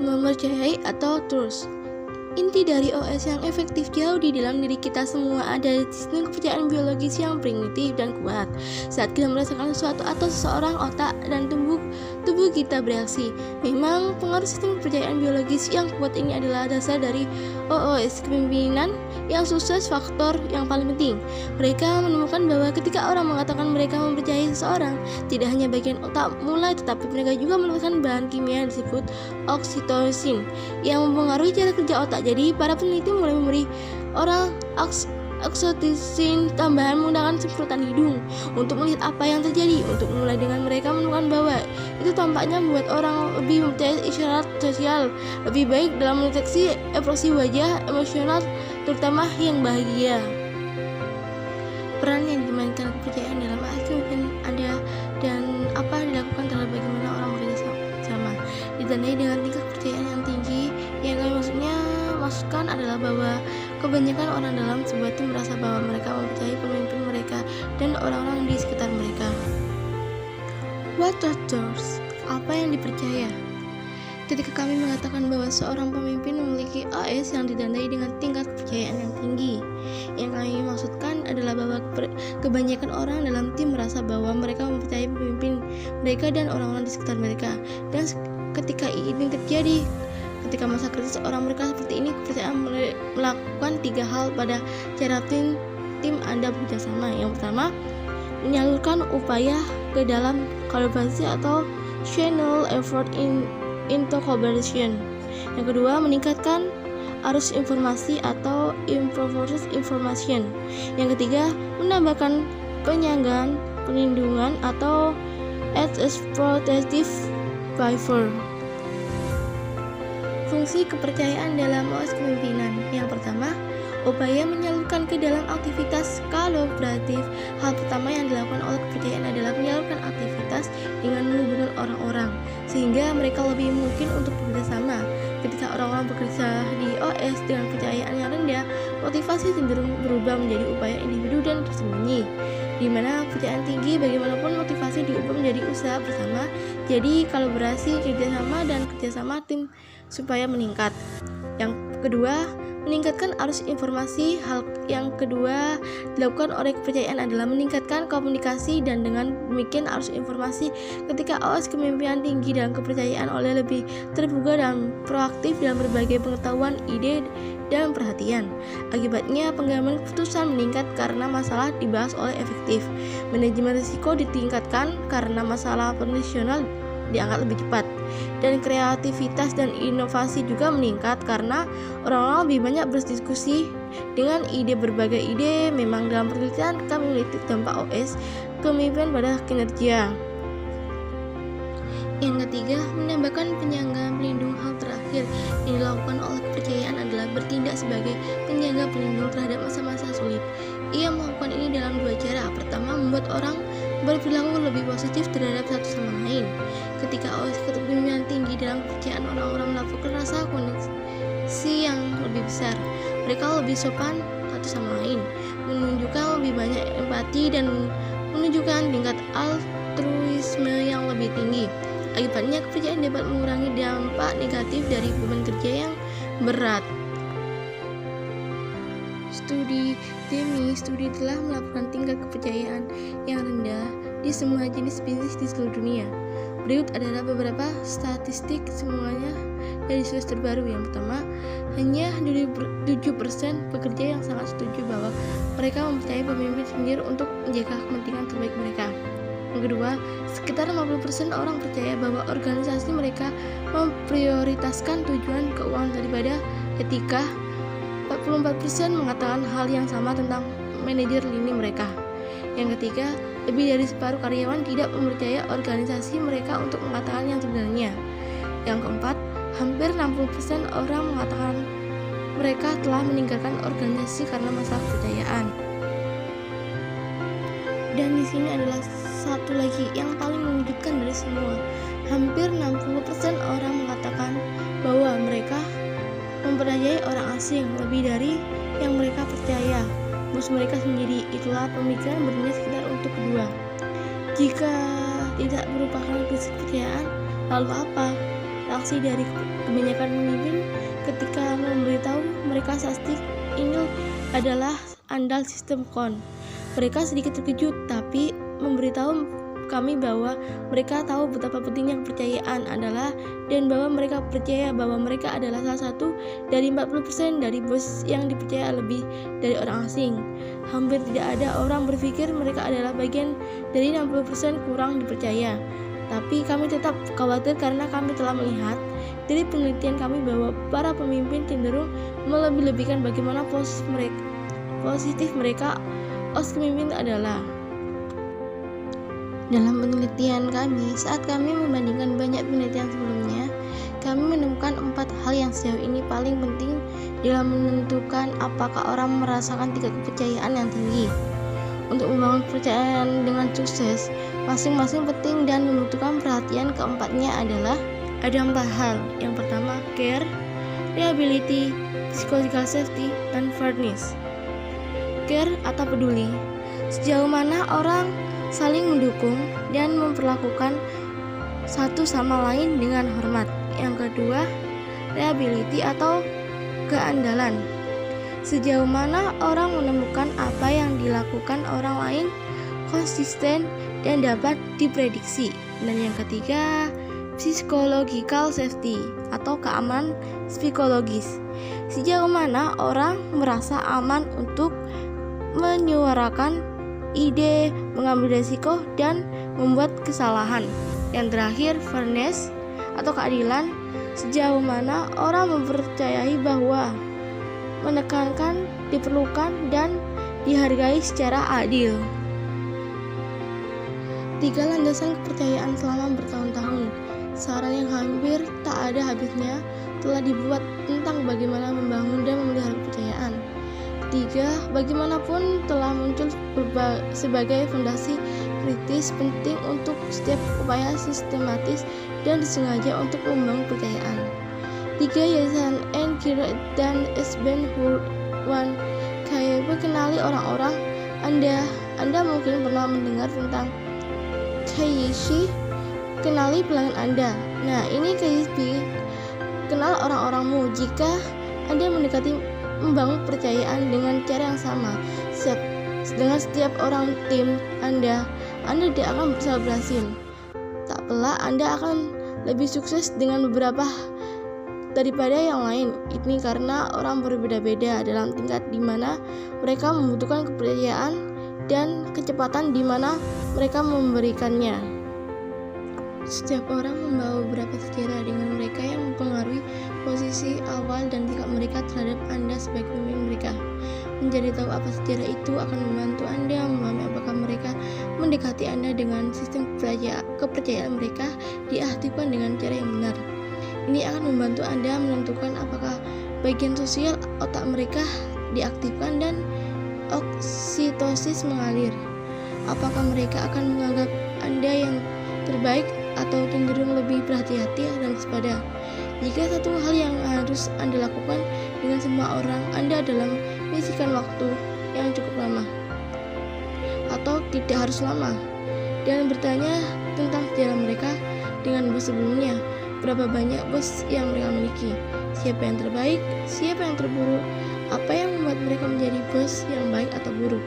mempercayai atau trust. Inti dari OS yang efektif jauh di dalam diri kita semua ada sistem kepercayaan biologis yang primitif dan kuat. Saat kita merasakan sesuatu atau seseorang, otak dan tubuh kita bereaksi. Memang pengaruh sistem kepercayaan biologis yang kuat ini adalah dasar dari OS kepemimpinan yang sukses faktor yang paling penting. Mereka menemukan bahwa ketika orang mengatakan mereka mempercayai seseorang, tidak hanya bagian otak mulai, tetapi mereka juga melepaskan bahan kimia yang disebut oksitosin yang mempengaruhi cara kerja otak. Jadi para peneliti mulai memberi orang oksitosin tambahan menggunakan semprotan hidung untuk melihat apa yang terjadi. Untuk mulai dengan mereka menemukan bahwa itu tampaknya membuat orang lebih mempercayai isyarat sosial, lebih baik dalam mendeteksi ekspresi wajah emosional, terutama yang bahagia. Peran yang dimainkan kepercayaan dalam kepemimpinan Anda dan apa dilakukan terhadap bagaimana orang bekerja sama ditandai dengan tingkat kepercayaan yang tinggi. Yang kami maksudkan adalah bahwa kebanyakan orang dalam sebuah tim merasa bahwa mereka mempercayai pemimpin mereka dan orang-orang di sekitar mereka. What matters? Apa yang dipercaya? Ketika kami mengatakan bahwa seorang pemimpin memiliki OS yang ditandai dengan tingkat kepercayaan yang tinggi, yang kami maksudkan adalah bahwa kebanyakan orang dalam tim merasa bahwa mereka mempercayai pemimpin mereka dan orang-orang di sekitar mereka. Dan ketika ini terjadi, ketika masa kritis orang mereka seperti ini, kepercayaan melakukan 3 hal pada cara tim Anda bekerja sama. Yang pertama, menyalurkan upaya ke dalam kolaborasi atau channel effort into collaboration. Yang kedua, meningkatkan arus informasi atau improve information. Yang ketiga, menambahkan penyanggaan perlindungan atau as protective behavior. Fungsi kepercayaan dalam OS kepemimpinan. Yang pertama, upaya menyalurkan ke dalam aktivitas kolaboratif. Hal pertama yang dilakukan oleh kepercayaan adalah menyalurkan aktivitas dengan menghubungkan orang-orang sehingga mereka lebih mungkin untuk bekerja sama. Ketika orang-orang bekerja di OS dengan kepercayaan yang rendah, motivasi cenderung berubah menjadi upaya individu dan tersembunyi. Di mana kepercayaan tinggi, bagaimanapun motivasi diubah menjadi usaha bersama. Jadi kolaborasi, kerjasama dan kerjasama tim supaya meningkat. Yang kedua, meningkatkan arus informasi. Hal yang kedua dilakukan oleh kepercayaan adalah meningkatkan komunikasi, dan dengan demikian arus informasi ketika OS kepemimpinan tinggi dan kepercayaan oleh lebih terbuka dan proaktif dalam berbagai pengetahuan, ide, dan perhatian. Akibatnya pengambilan keputusan meningkat karena masalah dibahas oleh efektif. Manajemen risiko ditingkatkan karena masalah operasional diangkat lebih cepat. Dan kreativitas dan inovasi juga meningkat karena orang-orang lebih banyak berdiskusi dengan berbagai ide. Memang dalam penelitian kami melihat dampak OS kepemimpinan pada kinerja. Yang ketiga, menambahkan penyangga pelindung. Hal terakhir yang dilakukan oleh kepercayaan adalah bertindak sebagai penyangga pelindung terhadap masa-masa sulit. Ia melakukan ini dalam 2 cara. Pertama, membuat orang berperilaku lebih positif terhadap satu sama lain. Ketika OS kepemimpinan tinggi dalam kepercayaan, orang-orang melakukan rasa koneksi yang lebih besar. Mereka lebih sopan satu sama lain, menunjukkan lebih banyak empati dan menunjukkan tingkat altruisme yang lebih tinggi. Akibatnya kepercayaan dapat mengurangi dampak negatif dari beban kerja yang berat. Studi telah melakukan tingkat kepercayaan yang rendah di semua jenis bisnis di seluruh dunia. Berikut adalah beberapa statistik semuanya dari survei terbaru. Yang pertama, hanya 7% pekerja yang sangat setuju bahwa mereka mempercayai pemimpin senior untuk menjaga kepentingan terbaik mereka. Yang kedua, sekitar 50% orang percaya bahwa organisasi mereka memprioritaskan tujuan keuangan daripada etika. 44% mengatakan hal yang sama tentang manajer lini mereka. Yang ketiga, lebih dari separuh karyawan tidak mempercayai organisasi mereka untuk mengatakan yang sebenarnya. Yang keempat, hampir 60% orang mengatakan mereka telah meninggalkan organisasi karena masalah kepercayaan. Dan di sini adalah satu lagi yang paling mengejutkan dari semua. Hampir 60% orang mengatakan bahwa mereka mempercayai orang asing lebih dari yang mereka percaya bos mereka sendiri. Itulah pemikiran berniat sekitar untuk kedua. Jika tidak merupakan krisis kepercayaan, lalu apa? reaksi dari kebanyakan pemimpin ketika memberitahu mereka pasti ini adalah andal sistem KON. Mereka sedikit terkejut, tapi memberitahu kami bahwa mereka tahu betapa pentingnya kepercayaan adalah dan bahwa mereka percaya bahwa mereka adalah salah satu dari 40% dari bos yang dipercaya lebih dari orang asing. Hampir tidak ada orang berpikir mereka adalah bagian dari 60% kurang dipercaya. Tapi kami tetap khawatir karena kami telah melihat dari penelitian kami bahwa para pemimpin cenderung melebih-lebihkan bagaimana positif mereka pemimpin adalah. Dalam penelitian kami, saat kami membandingkan banyak penelitian sebelumnya, kami menemukan 4 hal yang sejauh ini paling penting dalam menentukan apakah orang merasakan tingkat kepercayaan yang tinggi. Untuk membangun kepercayaan dengan sukses, masing-masing penting dan membutuhkan perhatian. Keempatnya adalah ada 4 hal. Yang pertama, care, reliability, psychological safety, dan fairness. Care atau peduli. Sejauh mana orang saling mendukung dan memperlakukan satu sama lain dengan hormat. Yang kedua, reliability atau keandalan. Sejauh mana orang menemukan apa yang dilakukan orang lain konsisten dan dapat diprediksi. Dan yang ketiga, psychological safety atau keamanan psikologis. Sejauh mana orang merasa aman untuk menyuarakan ide, mengambil resiko, dan membuat kesalahan. Yang terakhir, fairness atau keadilan. Sejauh mana orang mempercayai bahwa menekankan, diperlukan, dan dihargai secara adil. 3 landasan kepercayaan selama bertahun-tahun. Saran yang hampir tak ada habisnya telah dibuat tentang bagaimana membangun dan memelihara kepercayaan. 3. Bagaimanapun telah muncul sebagai fondasi kritis penting untuk setiap upaya sistematis dan disengaja untuk membangun kepercayaan. 3. Yayasan N. Kirk dan S. Ben Hurwan KYP. Kenali orang-orang. Anda mungkin pernah mendengar tentang KYC. Kenali pelanggan Anda. Nah, ini KYC. Kenal orang-orangmu. Jika Anda mendekati membangun kepercayaan dengan cara yang sama dengan setiap orang tim Anda tidak akan bisa berhasil. Tak pelak Anda akan lebih sukses dengan beberapa daripada yang lain. Ini karena orang berbeda-beda dalam tingkat di mana mereka membutuhkan kepercayaan dan kecepatan di mana mereka memberikannya. Setiap orang membawa beberapa sejarah dengan mereka yang mempengaruhi posisi awal dan tingkat mereka terhadap Anda sebagai pemimpin mereka. Menjadi tahu apa sejarah itu akan membantu Anda memahami apakah mereka mendekati Anda dengan sistem kepercayaan mereka diaktifkan dengan cara yang benar. Ini akan membantu Anda menentukan apakah bagian sosial otak mereka diaktifkan dan oksitosis mengalir. Apakah mereka akan menganggap Anda yang terbaik atau cenderung lebih berhati-hati dan waspada. Jika satu hal yang harus Anda lakukan dengan semua orang Anda dalam menyisihkan waktu yang cukup lama atau tidak harus lama dan bertanya tentang sejarah mereka dengan bos sebelumnya. Berapa banyak bos yang mereka miliki? Siapa yang terbaik? Siapa yang terburuk? Apa yang membuat mereka menjadi bos yang baik atau buruk?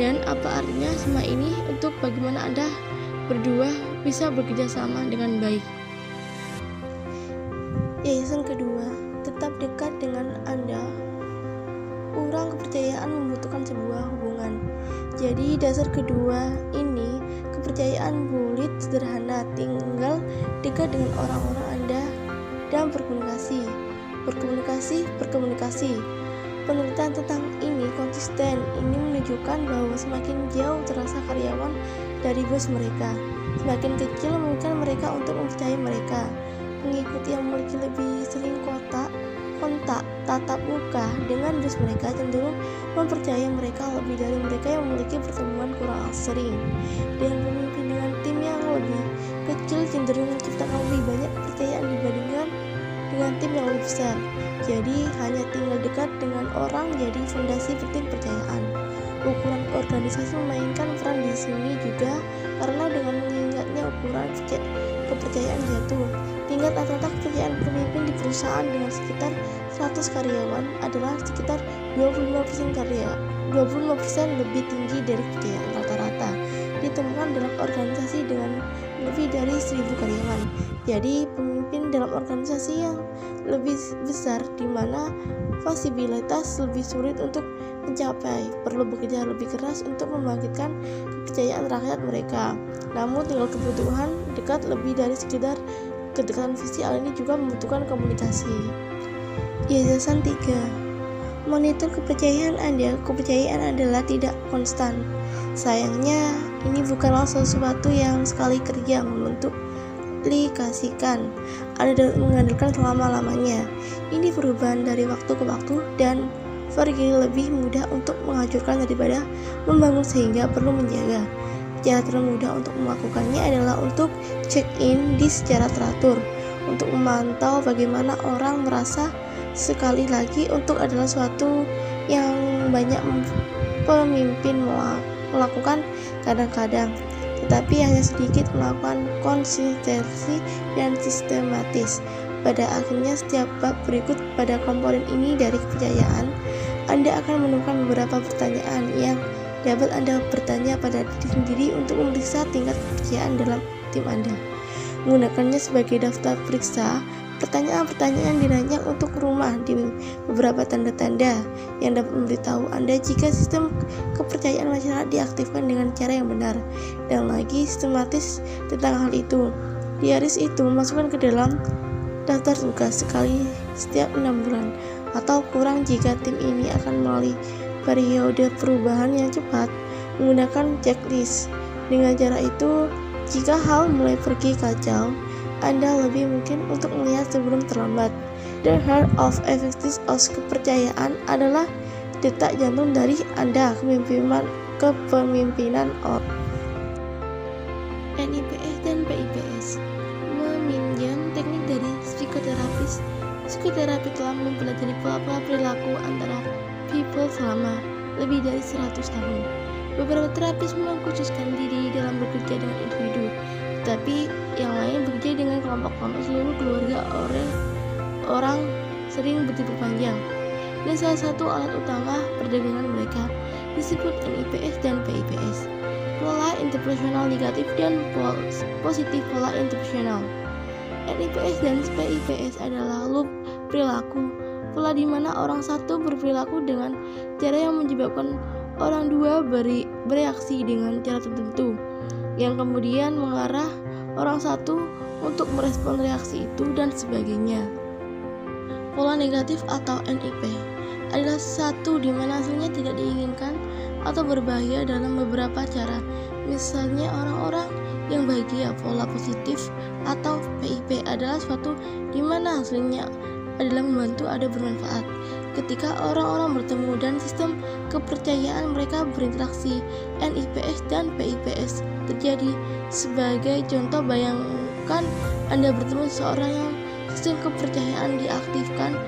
Dan apa artinya semua ini untuk bagaimana Anda berdua bisa bekerja sama dengan baik. Yayasan kedua, tetap dekat dengan Anda. Kurang kepercayaan membutuhkan sebuah hubungan. Jadi dasar kedua ini, kepercayaan bulit sederhana, tinggal dekat dengan orang-orang Anda dan berkomunikasi. Penelitian tentang ini konsisten. Ini menunjukkan bahwa semakin jauh terasa karyawan dari bos mereka, semakin kecil mungkin mereka untuk mempercayai mereka. Pengikut yang memiliki lebih sering kontak tatap muka dengan bos mereka cenderung mempercayai mereka lebih dari mereka yang memiliki pertemuan kurang sering. Dan pemimpin dengan tim yang lebih kecil cenderung menciptakan lebih banyak kepercayaan dibandingkan dengan tim yang lebih besar. Jadi hanya tinggal dekat dengan orang jadi fondasi penting kepercayaan. Ukuran organisasi memainkan peran di sini juga karena dengan mengingatnya ukuran kepercayaan jatuh. Tingkat rata-rata kepercayaan pemimpin di perusahaan dengan sekitar 100 karyawan adalah sekitar 25% lebih tinggi dari kepercayaan rata-rata ditemukan dalam organisasi dengan lebih dari 1000 karyawan. Jadi, pemimpin dalam organisasi yang lebih besar di mana posibilitas lebih sulit untuk mencapai, perlu bekerja lebih keras untuk membangkitkan kepercayaan rakyat mereka. Namun, tinggal kebutuhan dekat lebih dari sekedar kedekatan visual ini juga membutuhkan komunikasi. Yayasan 3. Monitor kepercayaan Anda. Kepercayaan adalah tidak konstan. Sayangnya, ini bukanlah sesuatu yang sekali kerja membentuk aplikasikan Anda dapat mengandalkan selama-lamanya. Ini perubahan dari waktu ke waktu dan pergi lebih mudah untuk menghancurkan daripada membangun sehingga perlu menjaga. Cara termudah untuk melakukannya adalah untuk check-in di secara teratur, untuk memantau bagaimana orang merasa. Sekali lagi, untuk adalah suatu yang banyak pemimpin melakukan kadang-kadang, tetapi hanya sedikit melakukan konsistensi dan sistematis. Pada akhirnya, setiap bab berikut pada komponen ini dari kepercayaan, Anda akan menemukan beberapa pertanyaan yang dapat Anda bertanya pada diri sendiri untuk memeriksa tingkat kepercayaan dalam tim Anda. Menggunakannya sebagai daftar periksa, pertanyaan-pertanyaan dirancang untuk rumah di beberapa tanda-tanda yang dapat memberitahu Anda jika sistem kepercayaan masyarakat diaktifkan dengan cara yang benar dan lagi sistematis tentang hal itu. Diaris itu masukkan ke dalam daftar tugas sekali setiap 6 bulan atau kurang jika tim ini akan melalui periode perubahan yang cepat menggunakan checklist. Dengan cara itu, jika hal mulai pergi kacau, Anda lebih mungkin untuk melihat sebelum terlambat. The heart of effectiveness of kepercayaan adalah detak jantung dari Anda kepemimpinan NIPS dan PIPS. Meminjam teknik dari psikoterapis. Psikoterapi telah mempelajari pola-pola perilaku antara people selama lebih dari 100 tahun. Beberapa terapis mengkhususkan diri dalam bekerja dengan individu, tetapi yang lain bekerja dengan kelompok-kelompok seluruh keluarga orang sering bertipe panjang. Dan salah satu alat utama perdagangan mereka disebut NIPS dan PIPS. Pola interpersonal negatif dan positif pola interpersonal. NIPS dan PIPS adalah loop perilaku, pola di mana orang satu berperilaku dengan cara yang menyebabkan orang dua bereaksi dengan cara tertentu, yang kemudian mengarah orang satu untuk merespon reaksi itu dan sebagainya. Pola negatif atau NIP adalah satu di mana hasilnya tidak diinginkan atau berbahaya dalam beberapa cara. Misalnya orang-orang yang bahagia. Pola positif atau PIP adalah suatu di mana hasilnya adalah membantu ada bermanfaat. Ketika orang-orang bertemu dan sistem kepercayaan mereka berinteraksi, NIPS dan PIPS terjadi. Sebagai contoh, bayangkan Anda bertemu seseorang yang sistem kepercayaan diaktifkan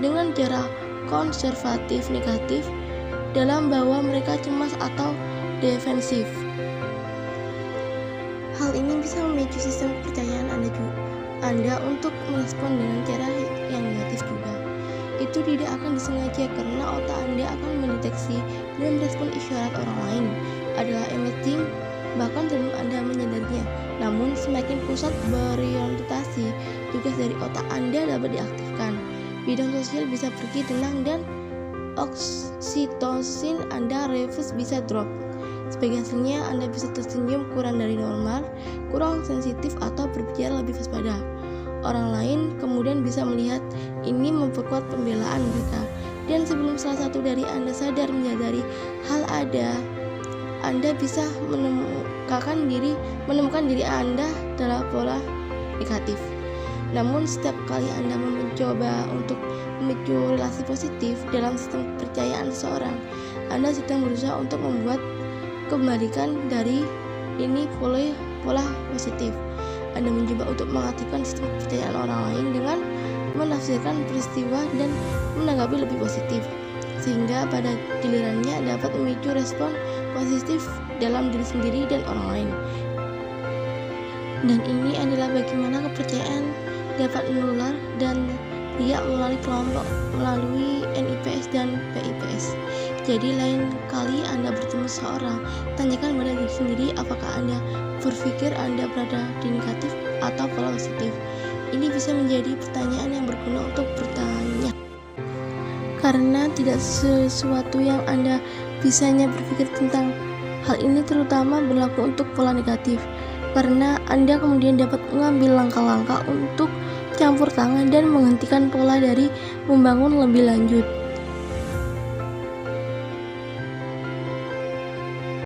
dengan cara konservatif negatif dalam bahwa mereka cemas atau defensif. Hal ini bisa memicu sistem kepercayaan Anda untuk merespon dengan cara yang negatif juga. Itu tidak akan disengaja karena otak Anda akan mendeteksi dan merespon isyarat orang lain adalah emerging bahkan sebelum Anda menyadarinya. Namun semakin pusat berorientasi, tugas dari otak Anda dapat diaktifkan. Bidang sosial bisa pergi tenang dan oksitosin Anda refleks bisa drop. Sebagai hasilnya, Anda bisa tersenyum kurang dari normal, kurang sensitif atau berbicara lebih waspada. Orang lain kemudian bisa melihat ini memperkuat pembelaan mereka. Dan sebelum salah satu dari Anda sadar menyadari hal Anda bisa menemukan diri Anda dalam pola negatif. Namun setiap kali Anda mencoba untuk memicu relasi positif dalam sistem kepercayaan seseorang, Anda sedang berusaha untuk membuat kembalikan dari ini pola positif. Anda mencoba untuk mengaktifkan sistem kepercayaan orang lain dengan menafsirkan peristiwa dan menanggapi lebih positif, sehingga pada gilirannya dapat memicu respon positif dalam diri sendiri dan orang lain. Dan ini adalah bagaimana kepercayaan dapat menular dan tidak melalui kelompok melalui NIPS dan PIPS. Jadi lain kali Anda bertemu seseorang, tanyakan pada diri sendiri apakah Anda berpikir Anda berada di negatif atau positif. Ini bisa menjadi pertanyaan yang berguna untuk bertanya. Karena tidak sesuatu yang Anda bisanya berpikir tentang hal ini terutama berlaku untuk pola negatif. Karena Anda kemudian dapat mengambil langkah-langkah untuk campur tangan dan menghentikan pola dari membangun lebih lanjut.